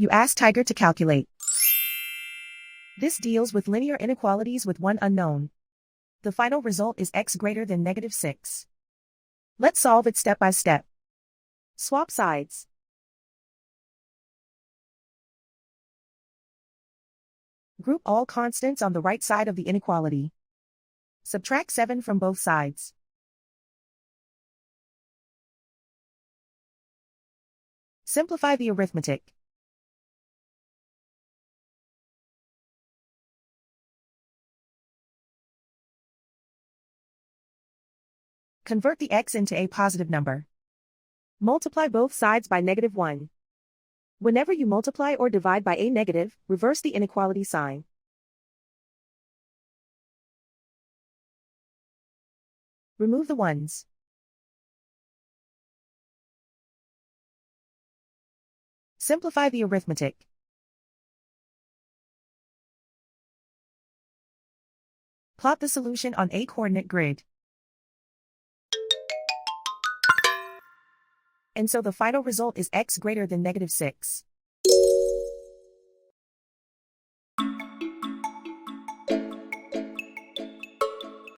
You ask Tiger to calculate. This deals with linear inequalities with one unknown. The final result is x greater than -6. Let's solve it step by step. Swap sides. Group all constants on the right side of the inequality. Subtract 7 from both sides. Simplify the arithmetic. Convert the x into a positive number. Multiply both sides by -1. Whenever you multiply or divide by a negative, reverse the inequality sign. Remove the ones. Simplify the arithmetic. Plot the solution on a coordinate grid. And so the final result is x greater than -6.